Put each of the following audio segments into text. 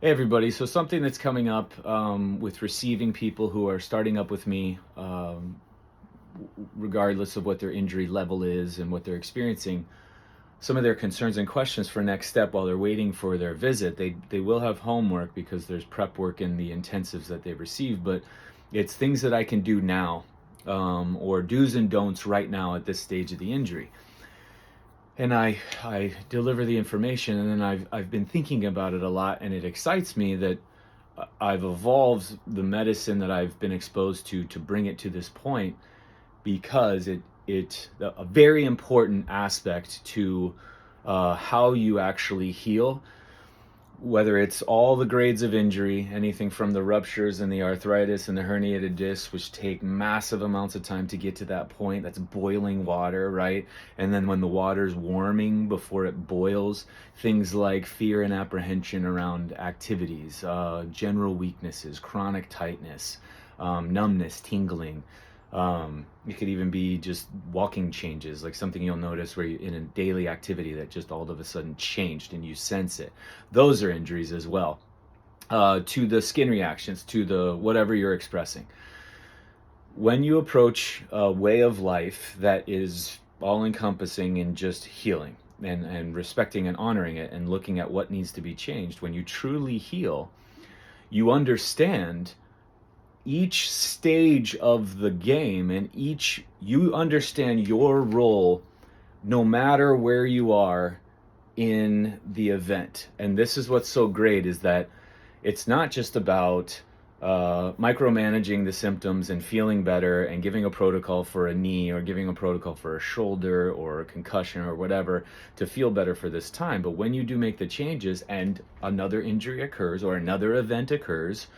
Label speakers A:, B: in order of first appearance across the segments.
A: Hey everybody, so something that's coming up with receiving people who are starting up with me, regardless of what their injury level is and what they're experiencing, some of their concerns and questions for next step while they're waiting for their visit. They will have homework because there's prep work in the intensives that they've received, but it's things that I can do now, or do's and don'ts right now at this stage of the injury. And I deliver the information, and then I've been thinking about it a lot, and it excites me that I've evolved the medicine that I've been exposed to bring it to this point, because it a very important aspect to how you actually heal, whether it's all the grades of injury, anything from the ruptures and the arthritis and the herniated discs, which take massive amounts of time to get to that point. That's boiling water, right? And then when the water's warming before it boils, things like fear and apprehension around activities, general weaknesses, chronic tightness, numbness, tingling. It could even be just walking changes, like something you'll notice where you in a daily activity that just all of a sudden changed and you sense it. Those are injuries as well. To the skin reactions, to the whatever you're expressing. When you approach a way of life that is all encompassing and just healing and respecting and honoring it and looking at what needs to be changed, when you truly heal, you understand each stage of the game, and you understand your role no matter where you are in the event. And this is what's so great, is that it's not just about micromanaging the symptoms and feeling better and giving a protocol for a knee or giving a protocol for a shoulder or a concussion or whatever to feel better for this time. But when you do make the changes and another injury occurs or another event occurs,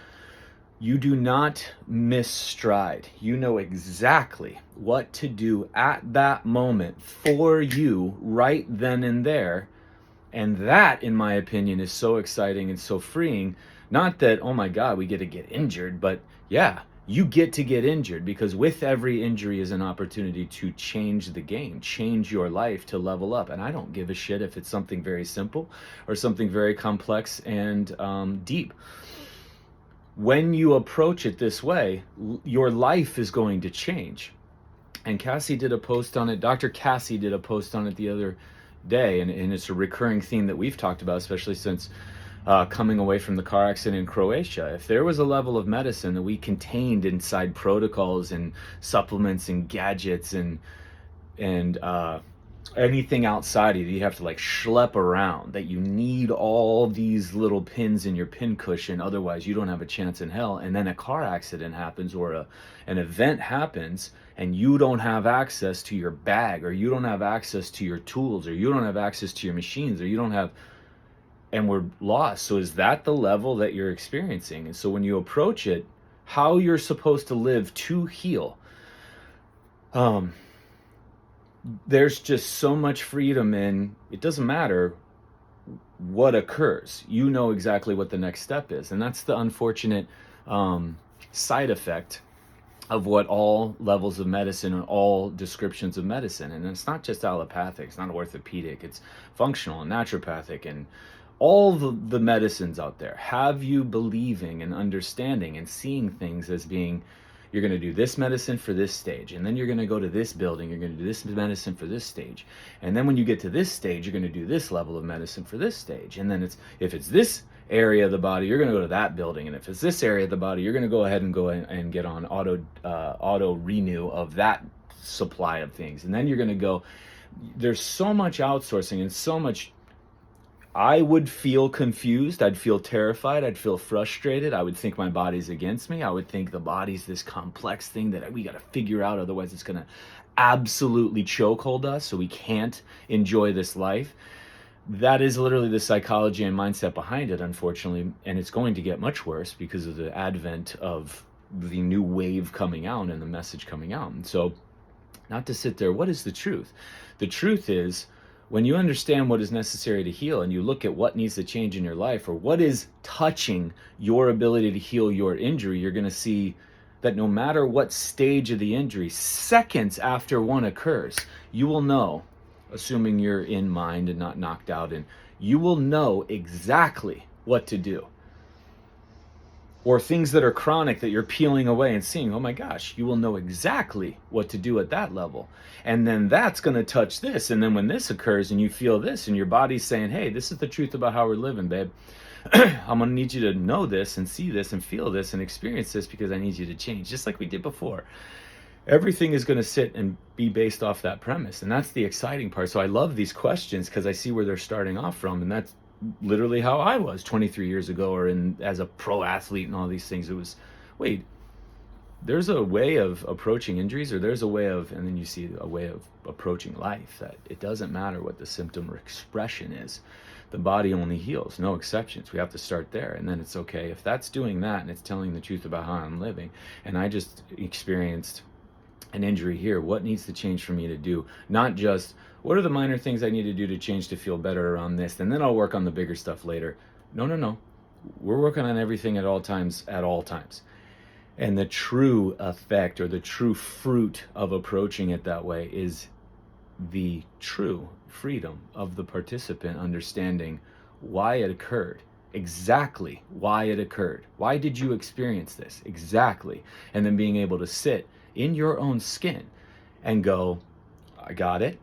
A: you do not miss stride. You know exactly what to do at that moment for you right then and there. And that, in my opinion, is so exciting and so freeing. Not that, oh my God, we get to get injured, but yeah, you get to get injured, because with every injury is an opportunity to change the game, change your life, to level up. And I don't give a shit if it's something very simple or something very complex and deep. When you approach it this way, your life is going to change. And Cassie did a post on it. Dr. Cassie did a post on it the other day, and it's a recurring theme that we've talked about, especially since coming away from the car accident in Croatia. If there was a level of medicine that we contained inside protocols and supplements and gadgets and anything outside of you have to like schlep around, that you need all these little pins in your pin cushion, otherwise you don't have a chance in hell, and then a car accident happens or an event happens and you don't have access to your bag, or you don't have access to your tools, or you don't have access to your machines, or you don't have, and we're lost. So is that the level that you're experiencing? And so when you approach it, how you're supposed to live to heal, there's just so much freedom in it. Doesn't matter what occurs, you know exactly what the next step is. And that's the unfortunate side effect of what all levels of medicine and all descriptions of medicine, and it's not just allopathic, it's not orthopedic, it's functional and naturopathic and all the medicines out there have you believing and understanding and seeing things as being, you're going to do this medicine for this stage, and then you're going to go to this building, you're going to do this medicine for this stage, and then when you get to this stage, you're going to do this level of medicine for this stage, and then if it's this area of the body, you're going to go to that building, and if it's this area of the body, you're going to go ahead and and get on auto renew of that supply of things, and then you're going to go. There's so much outsourcing and so much. I would feel confused. I'd feel terrified. I'd feel frustrated. I would think my body's against me. I would think the body's this complex thing that we got to figure out. Otherwise, it's going to absolutely chokehold us, so we can't enjoy this life. That is literally the psychology and mindset behind it, unfortunately. And it's going to get much worse because of the advent of the new wave coming out and the message coming out. And so, not to sit there, what is the truth? The truth is, when you understand what is necessary to heal and you look at what needs to change in your life, or what is touching your ability to heal your injury, you're going to see that no matter what stage of the injury, seconds after one occurs, you will know, assuming you're in mind and not knocked out, and you will know exactly what to do. or things that are chronic that you're peeling away and seeing, oh my gosh, you will know exactly what to do at that level. And then that's going to touch this. And then when this occurs and you feel this and your body's saying, hey, this is the truth about how we're living, babe. I'm going to need you to know this and see this and feel this and experience this because I need you to change, just like we did before. Everything is going to sit and be based off that premise. And that's the exciting part. So I love these questions because I see where they're starting off from. And that's literally how I was 23 years ago, or as a pro athlete and all these things. It was, wait, there's a way of approaching injuries, or there's a way of, and then you see a way of approaching life, that it doesn't matter what the symptom or expression is. The body only heals, no exceptions. We have to start there. And then it's okay if that's doing that and it's telling the truth about how I'm living. And I just experienced an injury here. What needs to change for me to do? Not just, what are the minor things I need to do to change to feel better around this? And then I'll work on the bigger stuff later. No. We're working on everything at all times, at all times. And the true effect, or the true fruit of approaching it that way, is the true freedom of the participant understanding why it occurred, exactly why it occurred. Why did you experience this? Exactly. And then being able to sit in your own skin and go, I got it.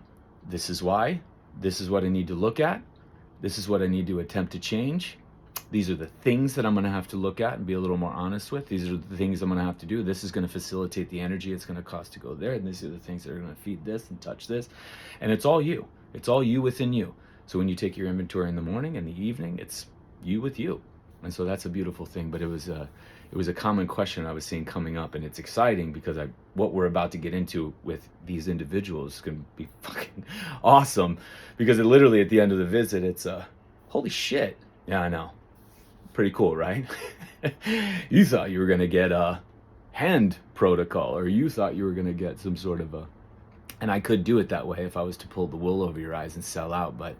A: This is why. This is what I need to look at. This is what I need to attempt to change. These are the things that I'm going to have to look at and be a little more honest with. These are the things I'm going to have to do. This is going to facilitate the energy it's going to cost to go there. And these are the things that are going to feed this and touch this. And it's all you. It's all you within you. So when you take your inventory in the morning and the evening, it's you with you. And so that's a beautiful thing. But it was a common question I was seeing coming up, and it's exciting because what we're about to get into with these individuals is going to be fucking awesome, because it literally at the end of the visit, it's holy shit. Yeah, I know. Pretty cool, right? You thought you were going to get a hand protocol, or you thought you were going to get some sort of and I could do it that way if I was to pull the wool over your eyes and sell out, but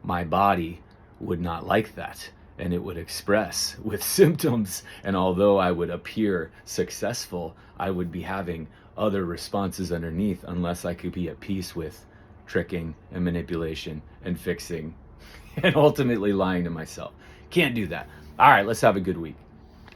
A: my body would not like that. And it would express with symptoms. And although I would appear successful, I would be having other responses underneath unless I could be at peace with tricking and manipulation and fixing and ultimately lying to myself. Can't do that. All right, let's have a good week.